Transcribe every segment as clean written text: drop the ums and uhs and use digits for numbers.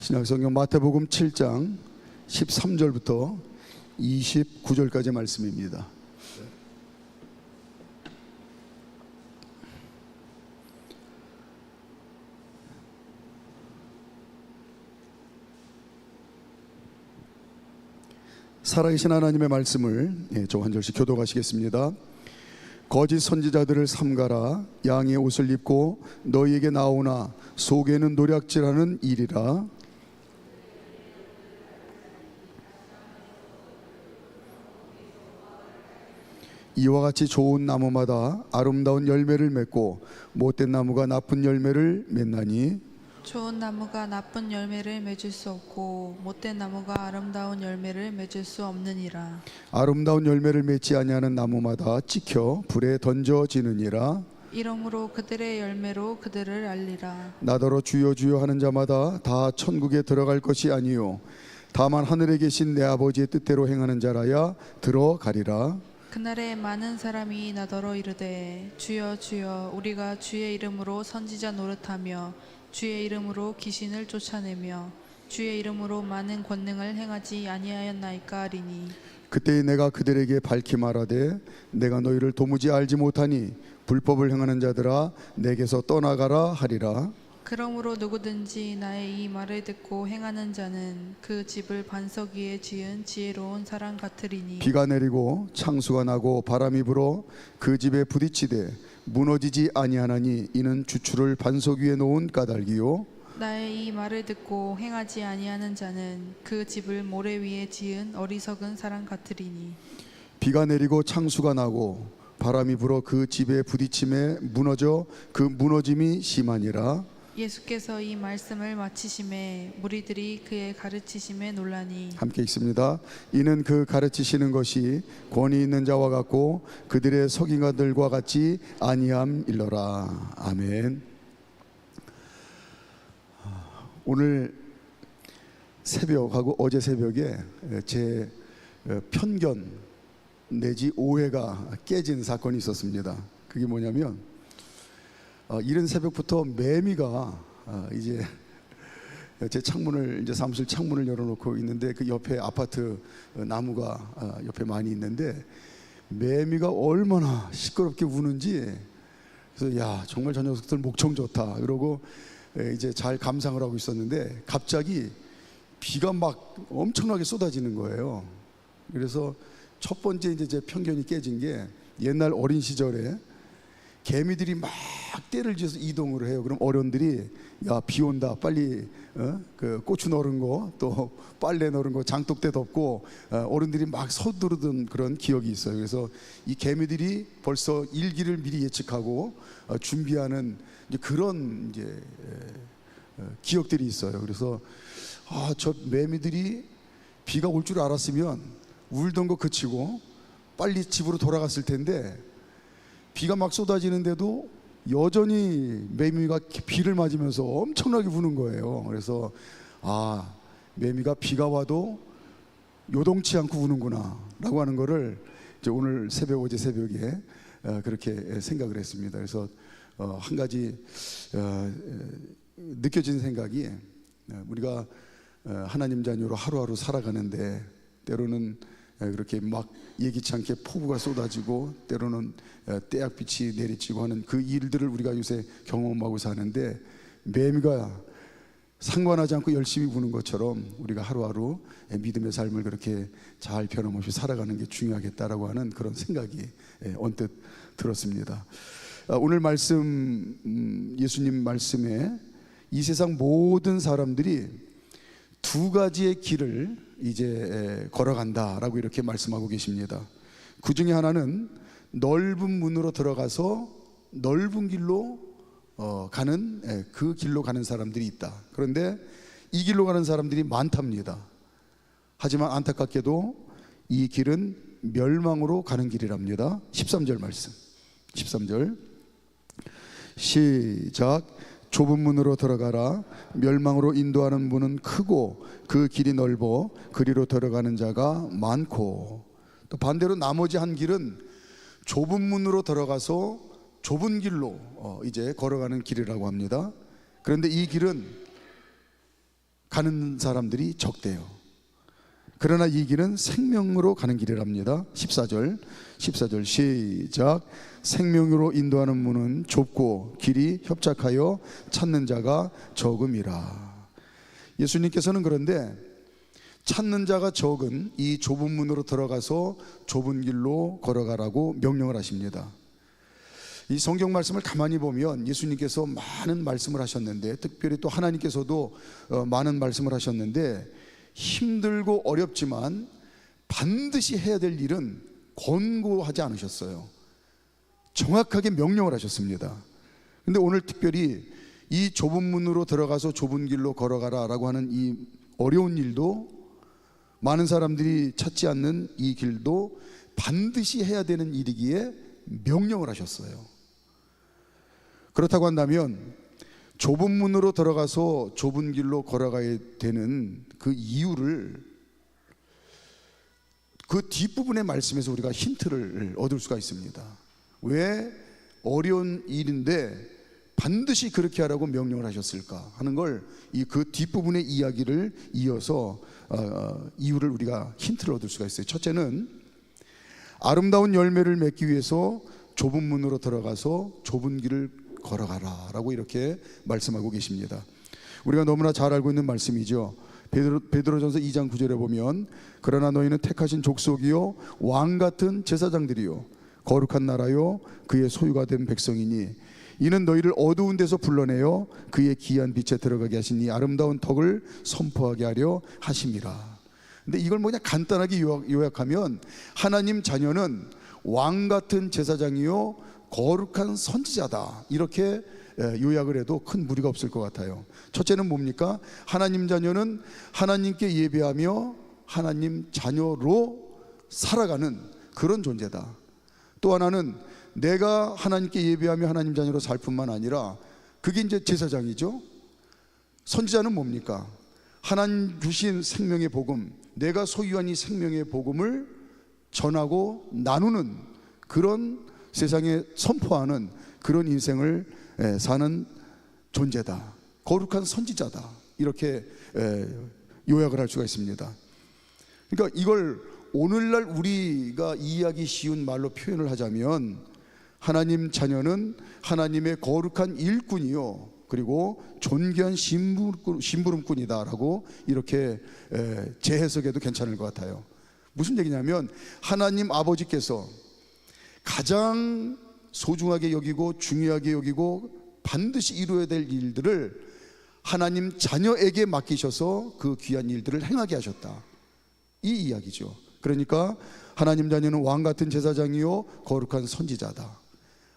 신약성경 마태복음 7장 13절부터 29절까지 말씀입니다. 살아계신 하나님의 말씀을 좀 한 절씩 교독하시겠습니다. 거짓 선지자들을 삼가라. 양의 옷을 입고 너희에게 나오나 속에는 노략질하는 일이라. 이와 같이 좋은 나무마다 아름다운 열매를 맺고 못된 나무가 나쁜 열매를 맺나니, 좋은 나무가 나쁜 열매를 맺을 수 없고 못된 나무가 아름다운 열매를 맺을 수 없느니라. 아름다운 열매를 맺지 아니하는 나무마다 찍혀 불에 던져지느니라. 이러므로 그들의 열매로 그들을 알리라. 나더러 주여 주여 하는 자마다 다 천국에 들어갈 것이 아니요 다만 하늘에 계신 내 아버지의 뜻대로 행하는 자라야 들어가리라. 그날에 많은 사람이 나더러 이르되 주여 주여 우리가 주의 이름으로 선지자 노릇하며 주의 이름으로 귀신을 쫓아내며 주의 이름으로 많은 권능을 행하지 아니하였나이까 하리니, 그때 내가 그들에게 밝히 말하되 내가 너희를 도무지 알지 못하니 불법을 행하는 자들아 내게서 떠나가라 하리라. 그러므로 누구든지 나의 이 말을 듣고 행하는 자는 그 집을 반석 위에 지은 지혜로운 사람 같으리니, 비가 내리고 창수가 나고 바람이 불어 그 집에 부딪히되 무너지지 아니하나니 이는 주추를 반석 위에 놓은 까닭이요 나의 이 말을 듣고 행하지 아니하는 자는 그 집을 모래 위에 지은 어리석은 사람 같으리니, 비가 내리고 창수가 나고 바람이 불어 그 집에 부딪힘에 무너져 그 무너짐이 심하니라. 예수께서 이 말씀을 마치심에 무리들이 그의 가르치심에 놀라니, 함께 읽습니다. 이는 그 가르치시는 것이 권위 있는 자와 같고 그들의 석인가들과 같지 아니함일러라. 아멘. 오늘 새벽하고 어제 새벽에 제 편견 내지 오해가 깨진 사건이 있었습니다. 그게 뭐냐면 이른 새벽부터 매미가 이제 제 창문을 이제 사무실 창문을 열어놓고 있는데 그 옆에 아파트 나무가 옆에 많이 있는데 매미가 얼마나 시끄럽게 우는지, 그래서 야 정말 저 녀석들 목청 좋다 이러고 이제 잘 감상을 하고 있었는데 갑자기 비가 막 엄청나게 쏟아지는 거예요. 그래서 첫 번째 이제 제 편견이 깨진 게, 옛날 어린 시절에 개미들이 막 떼를 지어서 이동을 해요. 그럼 어른들이 야 비 온다 빨리 그 고추 넣은 거 또 빨래 넣은 거 장독대 덮고 어른들이 막 서두르던 그런 기억이 있어요. 그래서 이 개미들이 벌써 일기를 미리 예측하고 준비하는 이제 그런 이제 기억들이 있어요. 그래서 저 매미들이 비가 올 줄 알았으면 울던 거 그치고 빨리 집으로 돌아갔을 텐데 비가 막 쏟아지는데도 여전히 매미가 비를 맞으면서 엄청나게 우는 거예요. 그래서 매미가 비가 와도 요동치 않고 우는구나 라고 하는 거를 이제 오늘 새벽 어제 새벽에 그렇게 생각을 했습니다. 그래서 한 가지 느껴진 생각이, 우리가 하나님 자녀로 하루하루 살아가는데 때로는 그렇게 막 예기치 않게 폭우가 쏟아지고 때로는 떼약빛이 내리치고 하는 그 일들을 우리가 요새 경험하고 사는데, 매미가 상관하지 않고 열심히 우는 것처럼 우리가 하루하루 믿음의 삶을 그렇게 잘 변함없이 살아가는 게 중요하겠다라고 하는 그런 생각이 언뜻 들었습니다. 오늘 말씀, 예수님 말씀에 이 세상 모든 사람들이 두 가지의 길을 이제 걸어간다라고 이렇게 말씀하고 계십니다. 그 중에 하나는 넓은 문으로 들어가서 넓은 길로 가는 그 길로 가는 사람들이 있다. 그런데 이 길로 가는 사람들이 많답니다. 하지만 안타깝게도 이 길은 멸망으로 가는 길이랍니다. 13절 말씀, 13절 시작. 좁은 문으로 들어가라. 멸망으로 인도하는 문은 크고 그 길이 넓어 그리로 들어가는 자가 많고. 또 반대로 나머지 한 길은 좁은 문으로 들어가서 좁은 길로 이제 걸어가는 길이라고 합니다. 그런데 이 길은 가는 사람들이 적대요. 그러나 이 길은 생명으로 가는 길이랍니다. 14절 시작. 생명으로 인도하는 문은 좁고 길이 협착하여 찾는 자가 적음이라. 예수님께서는 그런데 찾는 자가 적은 이 좁은 문으로 들어가서 좁은 길로 걸어가라고 명령을 하십니다. 이 성경 말씀을 가만히 보면 예수님께서 많은 말씀을 하셨는데, 특별히 또 하나님께서도 많은 말씀을 하셨는데, 힘들고 어렵지만 반드시 해야 될 일은 권고하지 않으셨어요. 정확하게 명령을 하셨습니다. 근데 오늘 특별히 이 좁은 문으로 들어가서 좁은 길로 걸어가라 라고 하는 이 어려운 일도, 많은 사람들이 찾지 않는 이 길도 반드시 해야 되는 일이기에 명령을 하셨어요. 그렇다고 한다면 좁은 문으로 들어가서 좁은 길로 걸어가야 되는 그 이유를 그 뒷부분의 말씀에서 우리가 힌트를 얻을 수가 있습니다. 왜 어려운 일인데 반드시 그렇게 하라고 명령을 하셨을까 하는 걸 이 그 뒷부분의 이야기를 이어서 이유를 우리가 힌트를 얻을 수가 있어요. 첫째는 아름다운 열매를 맺기 위해서 좁은 문으로 들어가서 좁은 길을 걸어가라 라고 이렇게 말씀하고 계십니다. 우리가 너무나 잘 알고 있는 말씀이죠. 베드로전서 2장 9절에 보면 그러나 너희는 택하신 족속이요 왕같은 제사장들이요 거룩한 나라요 그의 소유가 된 백성이니 이는 너희를 어두운 데서 불러내어 그의 귀한 빛에 들어가게 하신 이 아름다운 덕을 선포하게 하려 하심이라. 근데 이걸 그냥 간단하게 요약하면 하나님 자녀는 왕같은 제사장이요 거룩한 선지자다, 이렇게 요약을 해도 큰 무리가 없을 것 같아요. 첫째는 뭡니까? 하나님 자녀는 하나님께 예배하며 하나님 자녀로 살아가는 그런 존재다. 또 하나는 내가 하나님께 예배하며 하나님 자녀로 살 뿐만 아니라, 그게 이제 제사장이죠. 선지자는 뭡니까? 하나님 주신 생명의 복음, 내가 소유한 이 생명의 복음을 전하고 나누는, 그런 세상에 선포하는 그런 인생을 사는 존재다. 거룩한 선지자다. 이렇게 요약을 할 수가 있습니다. 그러니까 이걸 오늘날 우리가 이해하기 쉬운 말로 표현을 하자면, 하나님 자녀는 하나님의 거룩한 일꾼이요 그리고 존귀한 심부름꾼이다 라고 이렇게 재해석해도 괜찮을 것 같아요. 무슨 얘기냐면, 하나님 아버지께서 가장 소중하게 여기고 중요하게 여기고 반드시 이루어야 될 일들을 하나님 자녀에게 맡기셔서 그 귀한 일들을 행하게 하셨다, 이 이야기죠. 그러니까 하나님 자녀는 왕같은 제사장이요 거룩한 선지자다.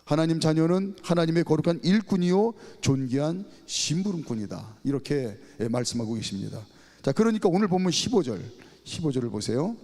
하나님 자녀는 하나님의 거룩한 일꾼이요 존귀한 심부름꾼이다, 이렇게 말씀하고 계십니다. 자, 그러니까 오늘 본문 15절을 보세요.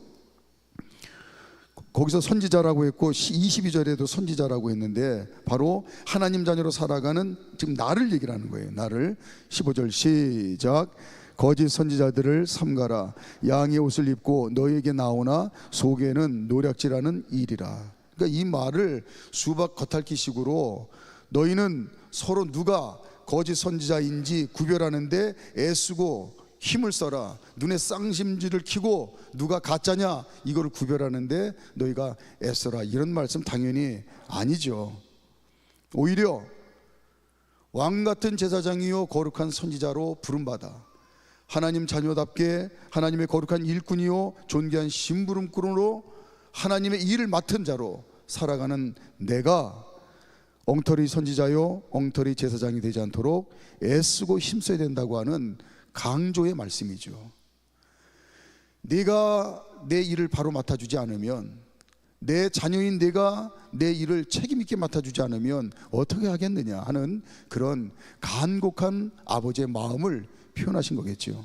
거기서 선지자라고 했고 22절에도 선지자라고 했는데, 바로 하나님 자녀로 살아가는 지금 나를 얘기를 하는 거예요. 나를. 15절 시작. 거짓 선지자들을 삼가라. 양의 옷을 입고 너희에게 나오나 속에는 노략질하는 일이라. 그러니까 이 말을 수박 겉핥기식으로 너희는 서로 누가 거짓 선지자인지 구별하는데 애쓰고 힘을 써라. 눈에 쌍심지를 켜고 누가 가짜냐 이거를 구별하는데 너희가 애써라, 이런 말씀 당연히 아니죠. 오히려 왕같은 제사장이요 거룩한 선지자로 부름받아 하나님 자녀답게 하나님의 거룩한 일꾼이요 존귀한 심부름꾼으로 하나님의 일을 맡은 자로 살아가는 내가 엉터리 선지자요 엉터리 제사장이 되지 않도록 애쓰고 힘써야 된다고 하는 강조의 말씀이죠. 네가 내 일을 바로 맡아주지 않으면, 내 자녀인 내가 내 일을 책임있게 맡아주지 않으면 어떻게 하겠느냐 하는 그런 간곡한 아버지의 마음을 표현하신 거겠죠.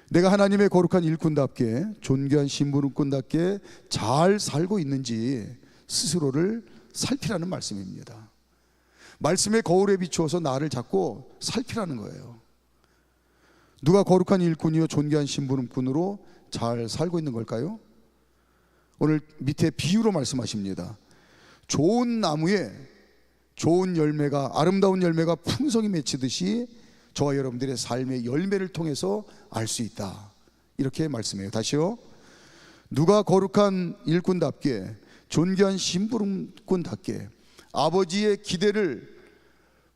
내가 하나님의 거룩한 일꾼답게 존귀한 심부름꾼답게 잘 살고 있는지 스스로를 살피라는 말씀입니다. 말씀의 거울에 비추어서 나를 잡고 살피라는 거예요. 누가 거룩한 일꾼이요 존귀한 심부름꾼으로 잘 살고 있는 걸까요? 오늘 밑에 비유로 말씀하십니다. 좋은 나무에 좋은 열매가, 아름다운 열매가 풍성히 맺히듯이 저와 여러분들의 삶의 열매를 통해서 알 수 있다. 이렇게 말씀해요. 다시요. 누가 거룩한 일꾼답게 존귀한 심부름꾼답게 아버지의 기대를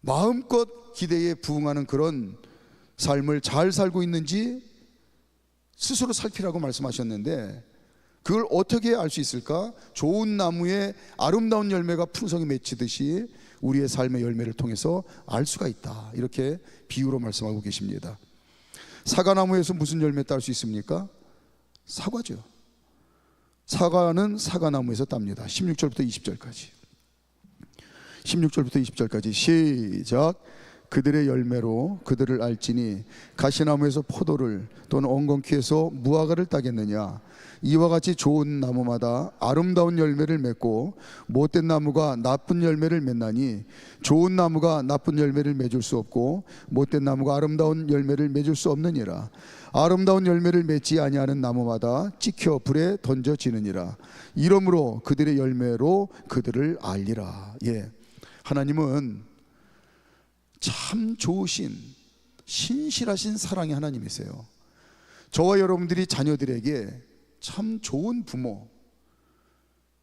마음껏 기대에 부응하는 그런 삶을 잘 살고 있는지 스스로 살피라고 말씀하셨는데, 그걸 어떻게 알 수 있을까? 좋은 나무에 아름다운 열매가 풍성히 맺히듯이 우리의 삶의 열매를 통해서 알 수가 있다. 이렇게 비유로 말씀하고 계십니다. 사과나무에서 무슨 열매 딸 수 있습니까? 사과죠. 사과는 사과나무에서 땁니다. 16절부터 20절까지. 16절부터 20절까지 시작. 그들의 열매로 그들을 알지니 가시나무에서 포도를 또는 엉겅퀴에서 무화과를 따겠느냐. 이와 같이 좋은 나무마다 아름다운 열매를 맺고 못된 나무가 나쁜 열매를 맺나니 좋은 나무가 나쁜 열매를 맺을 수 없고 못된 나무가 아름다운 열매를 맺을 수 없느니라. 아름다운 열매를 맺지 아니하는 나무마다 찍혀 불에 던져지느니라. 이러므로 그들의 열매로 그들을 알리라. 예, 하나님은 참 좋으신 신실하신 사랑의 하나님이세요. 저와 여러분들이 자녀들에게 참 좋은 부모,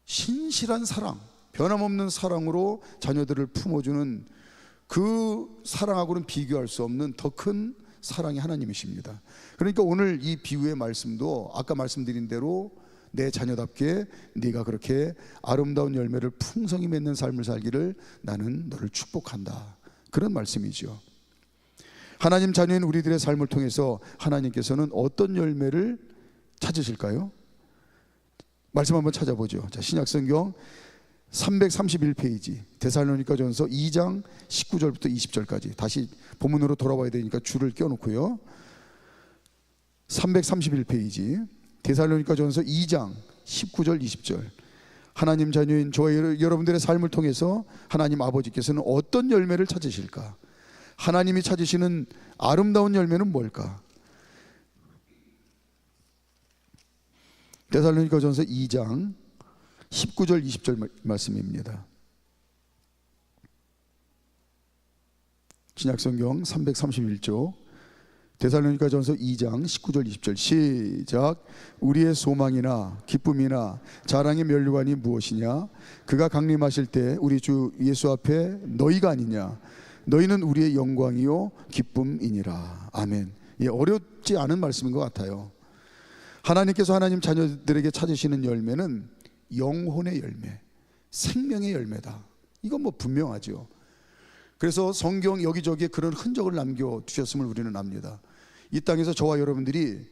신실한 사랑, 변함없는 사랑으로 자녀들을 품어주는 그 사랑하고는 비교할 수 없는 더 큰 사랑의 하나님이십니다. 그러니까 오늘 이 비유의 말씀도 아까 말씀드린 대로 내 자녀답게 네가 그렇게 아름다운 열매를 풍성히 맺는 삶을 살기를 나는 너를 축복한다. 그런 말씀이죠. 하나님 자녀인 우리들의 삶을 통해서 하나님께서는 어떤 열매를 찾으실까요? 말씀 한번 찾아보죠. 자, 신약성경 331페이지 데살로니가전서 2장 19절부터 20절까지 다시 본문으로 돌아와야 되니까 줄을 껴놓고요. 331페이지 데살로니가전서 2장 19절 20절. 하나님 자녀인 저와 여러분들의 삶을 통해서 하나님 아버지께서는 어떤 열매를 찾으실까? 하나님이 찾으시는 아름다운 열매는 뭘까? 데살로니가전서 2장 19절 20절 말씀입니다. 신약성경 331쪽 데살로니가전서 2장 19절 20절 시작. 우리의 소망이나 기쁨이나 자랑의 면류관이 무엇이냐? 그가 강림하실 때 우리 주 예수 앞에 너희가 아니냐? 너희는 우리의 영광이요 기쁨이니라. 아멘. 예, 어렵지 않은 말씀인 것 같아요. 하나님께서 하나님 자녀들에게 찾으시는 열매는 영혼의 열매, 생명의 열매다. 이건 뭐 분명하죠. 그래서 성경 여기저기에 그런 흔적을 남겨두셨음을 우리는 압니다. 이 땅에서 저와 여러분들이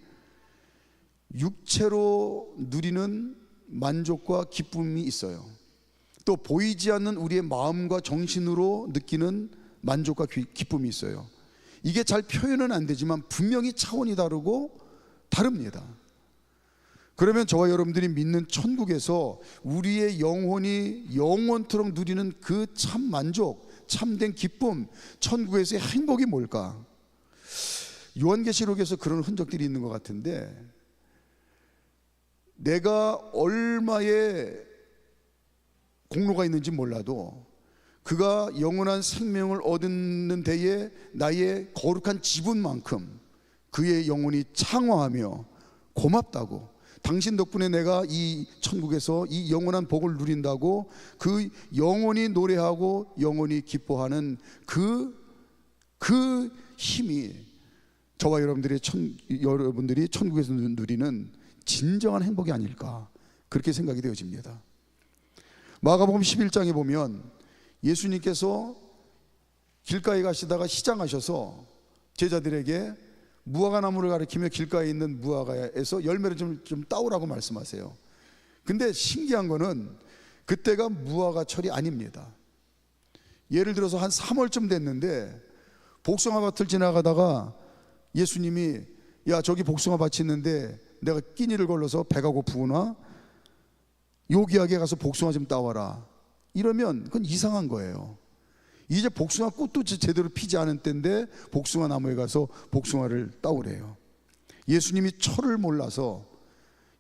육체로 누리는 만족과 기쁨이 있어요. 또 보이지 않는 우리의 마음과 정신으로 느끼는 만족과 기쁨이 있어요. 이게 잘 표현은 안 되지만 분명히 차원이 다르고 다릅니다. 그러면 저와 여러분들이 믿는 천국에서 우리의 영혼이 영원토록 누리는 그 참 만족, 참된 기쁨, 천국에서의 행복이 뭘까? 요한계시록에서 그런 흔적들이 있는 것 같은데, 내가 얼마의 공로가 있는지 몰라도 그가 영원한 생명을 얻는 데에 나의 거룩한 지분만큼 그의 영혼이 창화하며 고맙다고, 당신 덕분에 내가 이 천국에서 이 영원한 복을 누린다고 그 영원히 노래하고 영원히 기뻐하는 그 힘이 저와 여러분들이 천국에서 누리는 진정한 행복이 아닐까, 그렇게 생각이 되어집니다. 마가복음 11장에 보면 예수님께서 길가에 가시다가 시장하셔서 제자들에게 무화과 나무를 가리키며 길가에 있는 무화과에서 열매를 좀 따오라고 말씀하세요. 근데 신기한 거는 그때가 무화과철이 아닙니다. 예를 들어서 한 3월쯤 됐는데 복숭아밭을 지나가다가 예수님이 야, 저기 복숭아밭이 있는데 내가 끼니를 걸러서 배가 고프구나, 요기하게 가서 복숭아 좀 따와라, 이러면 그건 이상한 거예요. 이제 복숭아 꽃도 제대로 피지 않은 때인데 복숭아 나무에 가서 복숭아를 따오래요. 예수님이 철을 몰라서,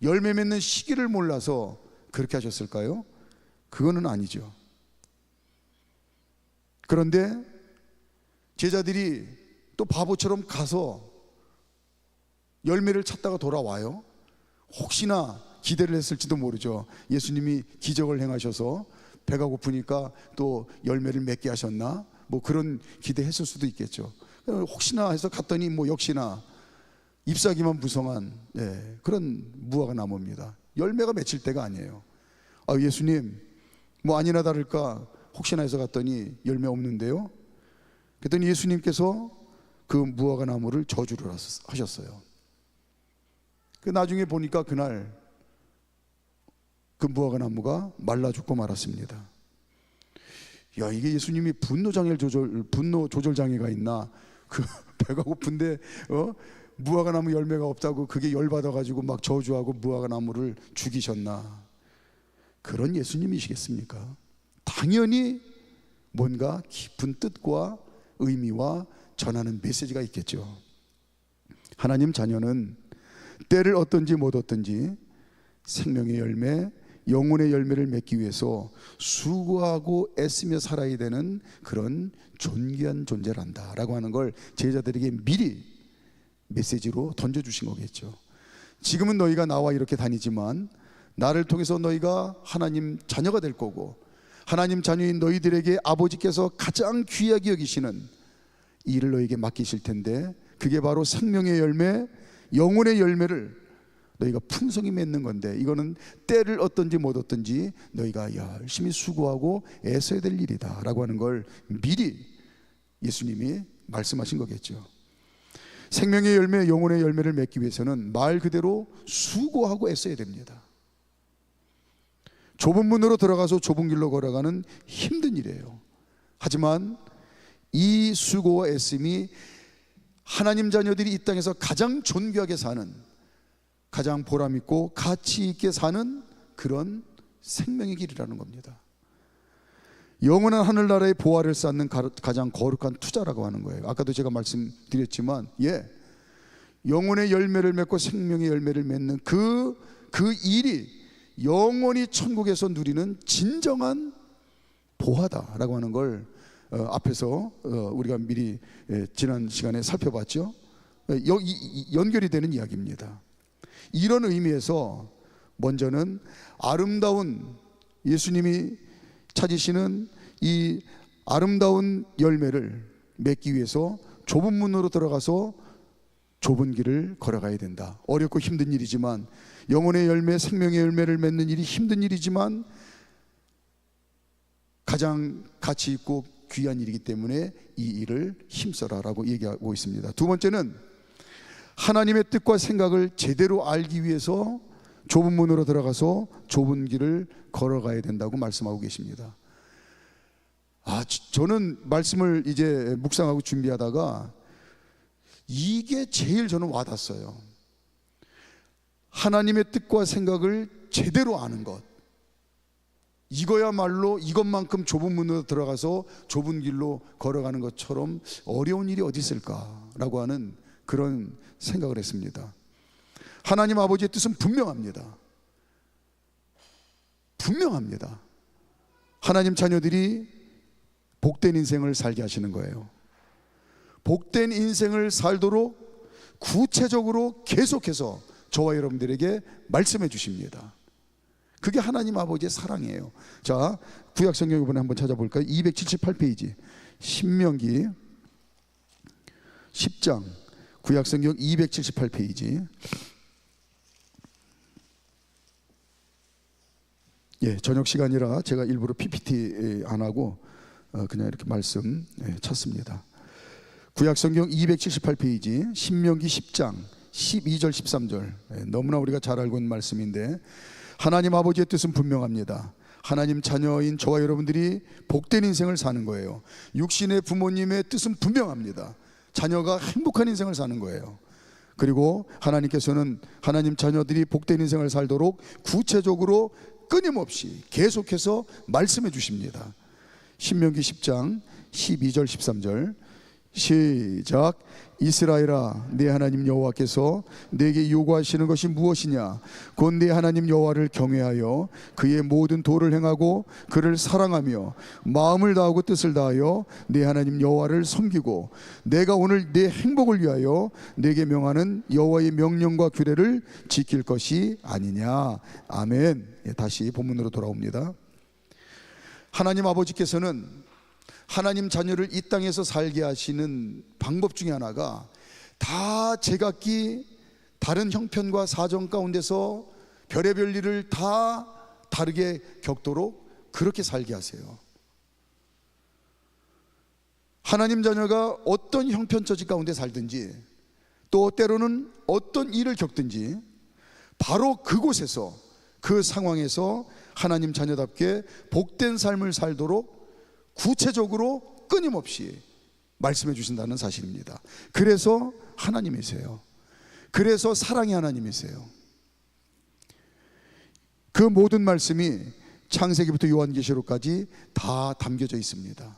열매 맺는 시기를 몰라서 그렇게 하셨을까요? 그거는 아니죠. 그런데 제자들이 또 바보처럼 가서 열매를 찾다가 돌아와요? 혹시나 기대를 했을지도 모르죠. 예수님이 기적을 행하셔서 배가 고프니까 또 열매를 맺게 하셨나? 뭐 그런 기대했을 수도 있겠죠. 혹시나 해서 갔더니 뭐 역시나 잎사귀만 무성한 그런 무화과 나무입니다. 열매가 맺힐 때가 아니에요. 예수님 뭐 아니나 다를까 혹시나 해서 갔더니 열매 없는데요. 그랬더니 예수님께서 그 무화과 나무를 저주를 하셨어요. 그 나중에 보니까 그날 그 무화과 나무가 말라 죽고 말았습니다. 야, 이게 예수님이 분노 조절 장애가 있나? 그 배가 고픈데 무화과 나무 열매가 없다고 그게 열받아 가지고 막 저주하고 무화과 나무를 죽이셨나? 그런 예수님이시겠습니까? 당연히 뭔가 깊은 뜻과 의미와 전하는 메시지가 있겠죠. 하나님 자녀는 때를 얻든지 못 얻든지 생명의 열매, 영혼의 열매를 맺기 위해서 수고하고 애쓰며 살아야 되는 그런 존귀한 존재란다 라고 하는 걸 제자들에게 미리 메시지로 던져주신 거겠죠. 지금은 너희가 나와 이렇게 다니지만 나를 통해서 너희가 하나님 자녀가 될 거고, 하나님 자녀인 너희들에게 아버지께서 가장 귀하게 여기시는 이 일을 너희에게 맡기실 텐데, 그게 바로 생명의 열매, 영혼의 열매를 너희가 풍성히 맺는 건데, 이거는 때를 얻든지 못 얻든지 너희가 열심히 수고하고 애써야 될 일이다 라고 하는 걸 미리 예수님이 말씀하신 거겠죠. 생명의 열매, 영혼의 열매를 맺기 위해서는 말 그대로 수고하고 애써야 됩니다. 좁은 문으로 들어가서 좁은 길로 걸어가는 힘든 일이에요. 하지만 이 수고와 애씀이 하나님 자녀들이 이 땅에서 가장 존귀하게 사는, 가장 보람있고 가치 있게 사는 그런 생명의 길이라는 겁니다. 영원한 하늘나라의 보화를 쌓는 가장 거룩한 투자라고 하는 거예요. 아까도 제가 말씀드렸지만 영혼의 열매를 맺고 생명의 열매를 맺는 그 일이 영원히 천국에서 누리는 진정한 보화다라고 하는 걸 앞에서 우리가 미리 지난 시간에 살펴봤죠. 연결이 되는 이야기입니다. 이런 의미에서 먼저는 아름다운 예수님이 찾으시는 이 아름다운 열매를 맺기 위해서 좁은 문으로 들어가서 좁은 길을 걸어가야 된다. 어렵고 힘든 일이지만, 영혼의 열매, 생명의 열매를 맺는 일이 힘든 일이지만 가장 가치 있고 귀한 일이기 때문에 이 일을 힘써라라고 얘기하고 있습니다. 두 번째는 하나님의 뜻과 생각을 제대로 알기 위해서 좁은 문으로 들어가서 좁은 길을 걸어가야 된다고 말씀하고 계십니다. 저는 말씀을 이제 묵상하고 준비하다가 이게 제일 저는 와닿았어요. 하나님의 뜻과 생각을 제대로 아는 것, 이거야말로 이것만큼 좁은 문으로 들어가서 좁은 길로 걸어가는 것처럼 어려운 일이 어디 있을까라고 하는 그런 생각을 했습니다. 하나님 아버지의 뜻은 분명합니다. 하나님 자녀들이 복된 인생을 살게 하시는 거예요. 복된 인생을 살도록 구체적으로 계속해서 저와 여러분들에게 말씀해 주십니다. 그게 하나님 아버지의 사랑이에요. 자, 구약성경 이번에 한번 찾아볼까요? 278페이지 신명기 10장 구약성경 278페이지. 저녁 시간이라 제가 일부러 PPT 안 하고 그냥 이렇게 말씀 찾습니다. 구약성경 278페이지 신명기 10장 12절 13절 너무나 우리가 잘 알고 있는 말씀인데, 하나님 아버지의 뜻은 분명합니다. 하나님 자녀인 저와 여러분들이 복된 인생을 사는 거예요. 육신의 부모님의 뜻은 분명합니다. 자녀가 행복한 인생을 사는 거예요. 그리고 하나님께서는 하나님 자녀들이 복된 인생을 살도록 구체적으로 끊임없이 계속해서 말씀해 주십니다. 신명기 10장 12절 13절 시작. 이스라엘아, 내 하나님 여호와께서 내게 요구하시는 것이 무엇이냐? 곧 내 하나님 여호와를 경외하여 그의 모든 도를 행하고 그를 사랑하며 마음을 다하고 뜻을 다하여 내 하나님 여호와를 섬기고 내가 오늘 내 행복을 위하여 내게 명하는 여호와의 명령과 규례를 지킬 것이 아니냐. 아멘. 다시 본문으로 돌아옵니다. 하나님 아버지께서는 하나님 자녀를 이 땅에서 살게 하시는 방법 중에 하나가 다 제각기 다른 형편과 사정 가운데서 별의별 일을 다 다르게 겪도록 그렇게 살게 하세요. 하나님 자녀가 어떤 형편처지 가운데 살든지 또 때로는 어떤 일을 겪든지 바로 그곳에서 그 상황에서 하나님 자녀답게 복된 삶을 살도록 구체적으로 끊임없이 말씀해 주신다는 사실입니다. 그래서 하나님이세요. 그래서 사랑의 하나님이세요. 그 모든 말씀이 창세기부터 요한계시록까지 다 담겨져 있습니다.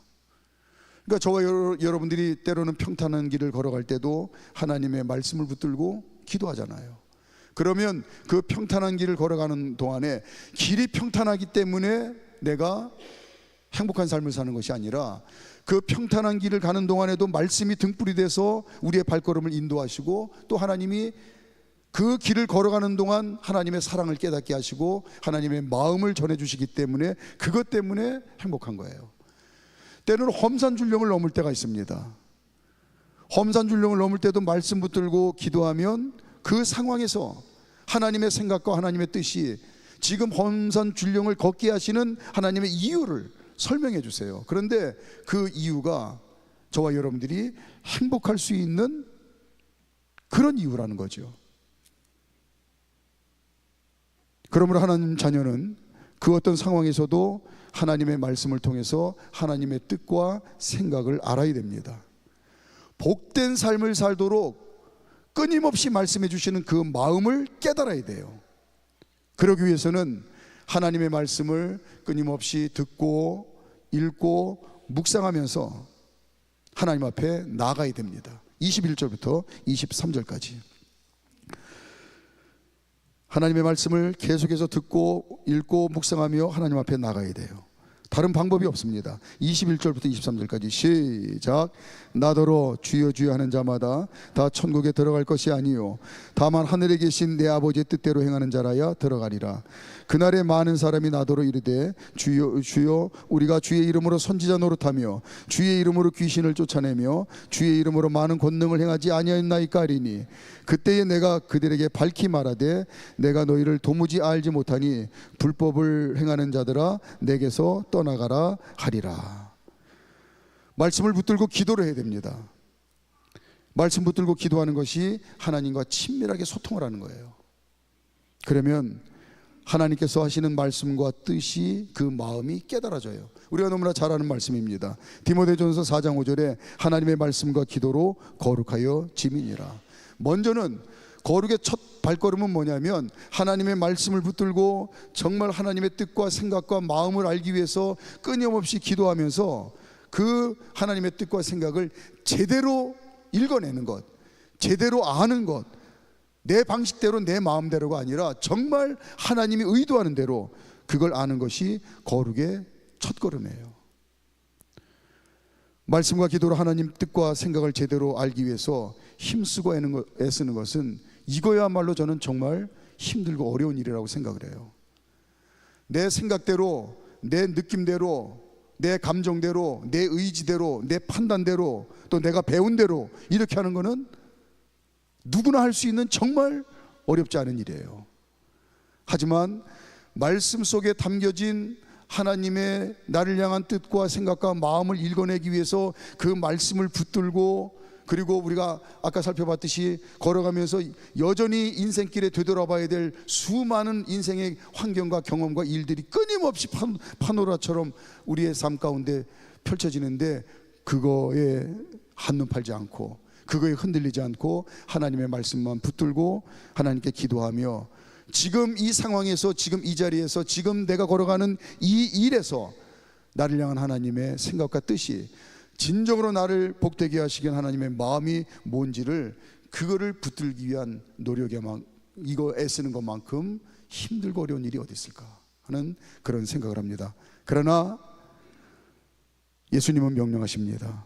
그러니까 저와 여러분들이 때로는 평탄한 길을 걸어갈 때도 하나님의 말씀을 붙들고 기도하잖아요. 그러면 그 평탄한 길을 걸어가는 동안에 길이 평탄하기 때문에 내가 행복한 삶을 사는 것이 아니라 그 평탄한 길을 가는 동안에도 말씀이 등불이 돼서 우리의 발걸음을 인도하시고 또 하나님이 그 길을 걸어가는 동안 하나님의 사랑을 깨닫게 하시고 하나님의 마음을 전해주시기 때문에 그것 때문에 행복한 거예요. 때로는 험산줄령을 넘을 때가 있습니다. 험산줄령을 넘을 때도 말씀 붙들고 기도하면 그 상황에서 하나님의 생각과 하나님의 뜻이 지금 험산줄령을 걷게 하시는 하나님의 이유를 설명해 주세요. 그런데 그 이유가 저와 여러분들이 행복할 수 있는 그런 이유라는 거죠. 그러므로 하나님 자녀는 그 어떤 상황에서도 하나님의 말씀을 통해서 하나님의 뜻과 생각을 알아야 됩니다. 복된 삶을 살도록 끊임없이 말씀해 주시는 그 마음을 깨달아야 돼요. 그러기 위해서는 하나님의 말씀을 끊임없이 듣고 읽고 묵상하면서 하나님 앞에 나아가야 됩니다. 21절부터 23절까지 하나님의 말씀을 계속해서 듣고 읽고 묵상하며 하나님 앞에 나아가야 돼요. 다른 방법이 없습니다. 21절부터 23절까지 시작. 나더러 주여 주여 하는 자마다 다 천국에 들어갈 것이 아니요 다만 하늘에 계신 내 아버지의 뜻대로 행하는 자라야 들어가리라. 그날에 많은 사람이 나더러 이르되 주여 주여 우리가 주의 이름으로 선지자 노릇하며 주의 이름으로 귀신을 쫓아내며 주의 이름으로 많은 권능을 행하지 아니하였나이까 하리니 그때에 내가 그들에게 밝히 말하되 내가 너희를 도무지 알지 못하니 불법을 행하는 자들아 내게서 떠나가라 하리라. 말씀을 붙들고 기도를 해야 됩니다. 말씀 붙들고 기도하는 것이 하나님과 친밀하게 소통을 하는 거예요. 그러면 하나님께서 하시는 말씀과 뜻이 그 마음이 깨달아져요. 우리가 너무나 잘 아는 말씀입니다. 디모데전서 4장 5절에 하나님의 말씀과 기도로 거룩하여 지민이라. 먼저는 거룩의 첫 발걸음은 뭐냐면 하나님의 말씀을 붙들고 정말 하나님의 뜻과 생각과 마음을 알기 위해서 끊임없이 기도하면서 그 하나님의 뜻과 생각을 제대로 읽어내는 것, 제대로 아는 것, 내 방식대로 내 마음대로가 아니라 정말 하나님이 의도하는 대로 그걸 아는 것이 거룩의 첫걸음이에요. 말씀과 기도로 하나님 뜻과 생각을 제대로 알기 위해서 힘쓰고 애쓰는 것은 이거야말로 저는 정말 힘들고 어려운 일이라고 생각을 해요. 내 생각대로, 내 느낌대로, 내 감정대로, 내 의지대로, 내 판단대로, 또 내가 배운 대로 이렇게 하는 거는 누구나 할 수 있는 정말 어렵지 않은 일이에요. 하지만 말씀 속에 담겨진 하나님의 나를 향한 뜻과 생각과 마음을 읽어내기 위해서 그 말씀을 붙들고 그리고 우리가 아까 살펴봤듯이 걸어가면서 여전히 인생길에 되돌아봐야 될 수많은 인생의 환경과 경험과 일들이 끊임없이 파노라처럼 우리의 삶 가운데 펼쳐지는데 그거에 한눈 팔지 않고 그거에 흔들리지 않고 하나님의 말씀만 붙들고 하나님께 기도하며 지금 이 상황에서 지금 이 자리에서 지금 내가 걸어가는 이 일에서 나를 향한 하나님의 생각과 뜻이 진정으로 나를 복되게 하시긴 하나님의 마음이 뭔지를 그거를 붙들기 위한 노력에 이거 애쓰는 것만큼 힘들고 어려운 일이 어디 있을까 하는 그런 생각을 합니다. 그러나 예수님은 명령하십니다.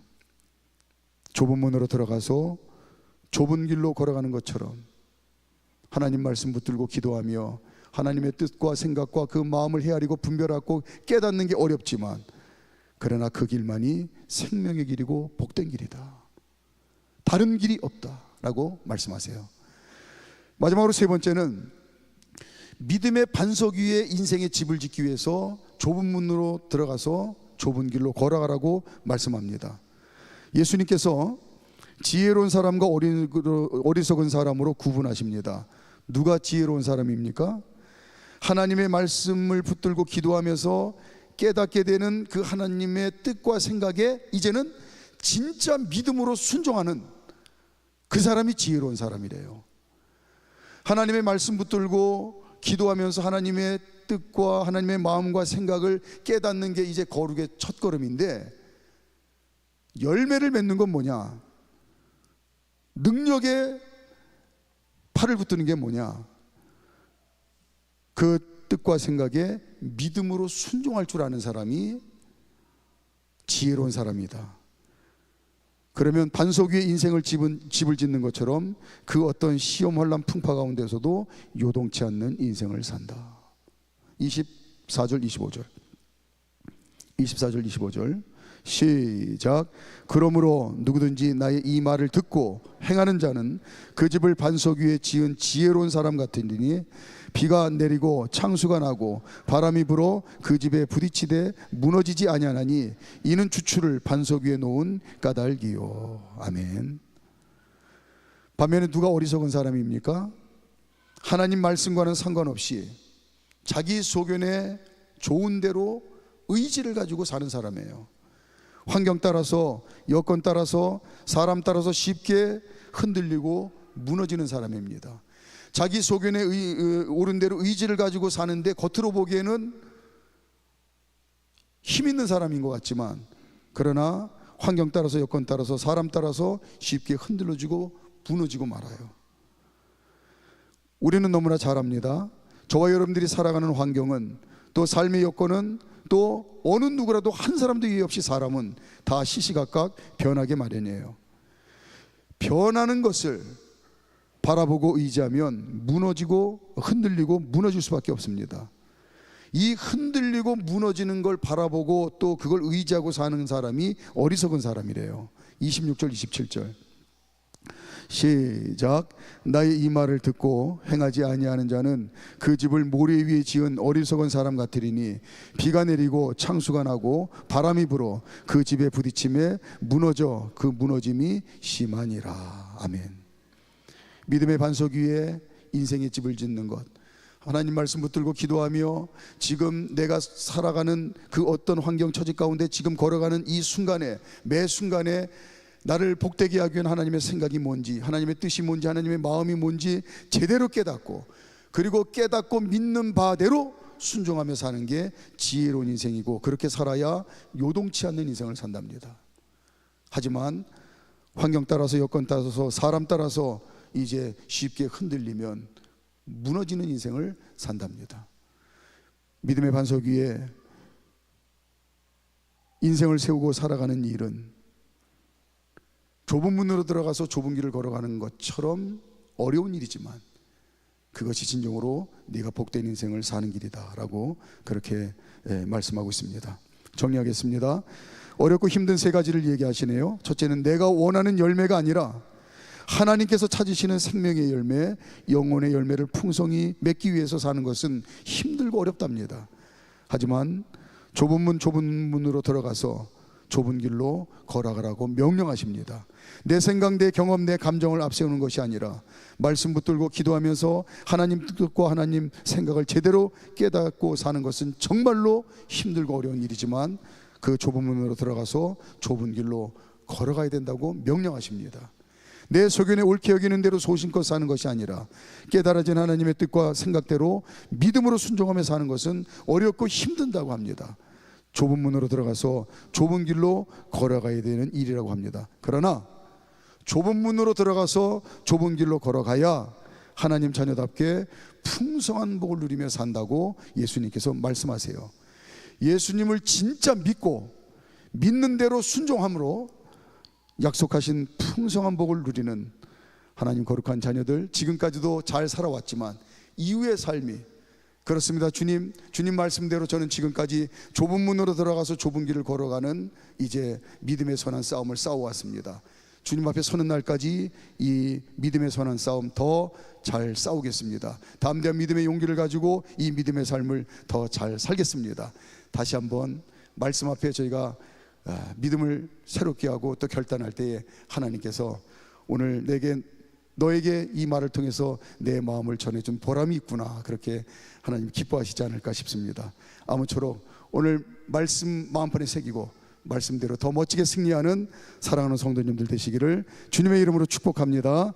좁은 문으로 들어가서 좁은 길로 걸어가는 것처럼 하나님 말씀 붙들고 기도하며 하나님의 뜻과 생각과 그 마음을 헤아리고 분별하고 깨닫는 게 어렵지만, 그러나 그 길만이 생명의 길이고 복된 길이다, 다른 길이 없다라고 말씀하세요. 마지막으로 세 번째는 믿음의 반석 위에 인생의 집을 짓기 위해서 좁은 문으로 들어가서 좁은 길로 걸어가라고 말씀합니다. 예수님께서 지혜로운 사람과 어리석은 사람으로 구분하십니다. 누가 지혜로운 사람입니까? 하나님의 말씀을 붙들고 기도하면서 깨닫게 되는 그 하나님의 뜻과 생각에 이제는 진짜 믿음으로 순종하는 그 사람이 지혜로운 사람이래요. 하나님의 말씀 붙들고 기도하면서 하나님의 뜻과 하나님의 마음과 생각을 깨닫는 게 이제 거룩의 첫걸음인데, 열매를 맺는 건 뭐냐? 능력에 팔을 붙드는 게 뭐냐? 그 뜻과 생각에 믿음으로 순종할 줄 아는 사람이 지혜로운 사람이다. 그러면 반석 위에 인생을 집을 짓는 것처럼 그 어떤 시험 혼란 풍파 가운데서도 요동치 않는 인생을 산다. 24절 25절 24절 25절 시작. 그러므로 누구든지 나의 이 말을 듣고 행하는 자는 그 집을 반석 위에 지은 지혜로운 사람 같으니 비가 내리고 창수가 나고 바람이 불어 그 집에 부딪히되 무너지지 아니하나니 이는 주추를 반석 위에 놓은 까닭이요. 아멘. 반면에 누가 어리석은 사람입니까? 하나님 말씀과는 상관없이 자기 소견에 좋은 대로 의지를 가지고 사는 사람이에요. 환경 따라서, 여건 따라서, 사람 따라서 쉽게 흔들리고 무너지는 사람입니다. 자기 소견에 옳은 대로 의지를 가지고 사는데 겉으로 보기에는 힘 있는 사람인 것 같지만, 그러나 환경 따라서, 여건 따라서, 사람 따라서 쉽게 흔들려지고 무너지고 말아요. 우리는 너무나 잘 압니다. 저와 여러분들이 살아가는 환경은, 또 삶의 여건은, 또 어느 누구라도 한 사람도 이해 없이 사람은 다 시시각각 변하게 마련이에요. 변하는 것을 바라보고 의지하면 무너지고 흔들리고 무너질 수밖에 없습니다. 이 흔들리고 무너지는 걸 바라보고 또 그걸 의지하고 사는 사람이 어리석은 사람이래요. 26절 27절 시작. 나의 이 말을 듣고 행하지 아니하는 자는 그 집을 모래 위에 지은 어리석은 사람 같으리니 비가 내리고 창수가 나고 바람이 불어 그 집에 부딪힘에 무너져 그 무너짐이 심하니라. 아멘. 믿음의 반석 위에 인생의 집을 짓는 것, 하나님 말씀 붙들고 기도하며 지금 내가 살아가는 그 어떤 환경 처지 가운데 지금 걸어가는 이 순간에, 매 순간에 나를 복되게 하기 위한 하나님의 생각이 뭔지, 하나님의 뜻이 뭔지, 하나님의 마음이 뭔지 제대로 깨닫고, 그리고 깨닫고 믿는 바대로 순종하며 사는 게 지혜로운 인생이고, 그렇게 살아야 요동치 않는 인생을 산답니다. 하지만 환경 따라서, 여건 따라서, 사람 따라서 이제 쉽게 흔들리면 무너지는 인생을 산답니다. 믿음의 반석 위에 인생을 세우고 살아가는 일은 좁은 문으로 들어가서 좁은 길을 걸어가는 것처럼 어려운 일이지만 그것이 진정으로 네가 복된 인생을 사는 길이다 라고 그렇게 말씀하고 있습니다. 정리하겠습니다. 어렵고 힘든 세 가지를 얘기하시네요. 첫째는 내가 원하는 열매가 아니라 하나님께서 찾으시는 생명의 열매, 영혼의 열매를 풍성히 맺기 위해서 사는 것은 힘들고 어렵답니다. 하지만 좁은 문으로 들어가서 좁은 길로 걸어가라고 명령하십니다. 내 생각, 내 경험, 내 감정을 앞세우는 것이 아니라 말씀 붙들고 기도하면서 하나님 뜻과 하나님 생각을 제대로 깨닫고 사는 것은 정말로 힘들고 어려운 일이지만 그 좁은 문으로 들어가서 좁은 길로 걸어가야 된다고 명령하십니다. 내 소견에 옳게 여기는 대로 소신껏 사는 것이 아니라 깨달아진 하나님의 뜻과 생각대로 믿음으로 순종하며 사는 것은 어렵고 힘든다고 합니다. 좁은 문으로 들어가서 좁은 길로 걸어가야 되는 일이라고 합니다. 그러나 좁은 문으로 들어가서 좁은 길로 걸어가야 하나님 자녀답게 풍성한 복을 누리며 산다고 예수님께서 말씀하세요. 예수님을 진짜 믿고 믿는 대로 순종함으로 약속하신 풍성한 복을 누리는 하나님 거룩한 자녀들, 지금까지도 잘 살아왔지만 이후의 삶이 그렇습니다. 주님 말씀대로 저는 지금까지 좁은 문으로 들어가서 좁은 길을 걸어가는 이제 믿음의 선한 싸움을 싸워왔습니다. 주님 앞에 서는 날까지 이 믿음의 선한 싸움 더 잘 싸우겠습니다. 담대한 믿음의 용기를 가지고 이 믿음의 삶을 더 잘 살겠습니다. 다시 한번 말씀 앞에 저희가 믿음을 새롭게 하고 또 결단할 때에 하나님께서 오늘 너에게 이 말을 통해서 내 마음을 전해준 보람이 있구나, 그렇게 하나님 기뻐하시지 않을까 싶습니다. 아무쪼록 오늘 말씀 마음판에 새기고 말씀대로 더 멋지게 승리하는 사랑하는 성도님들 되시기를 주님의 이름으로 축복합니다.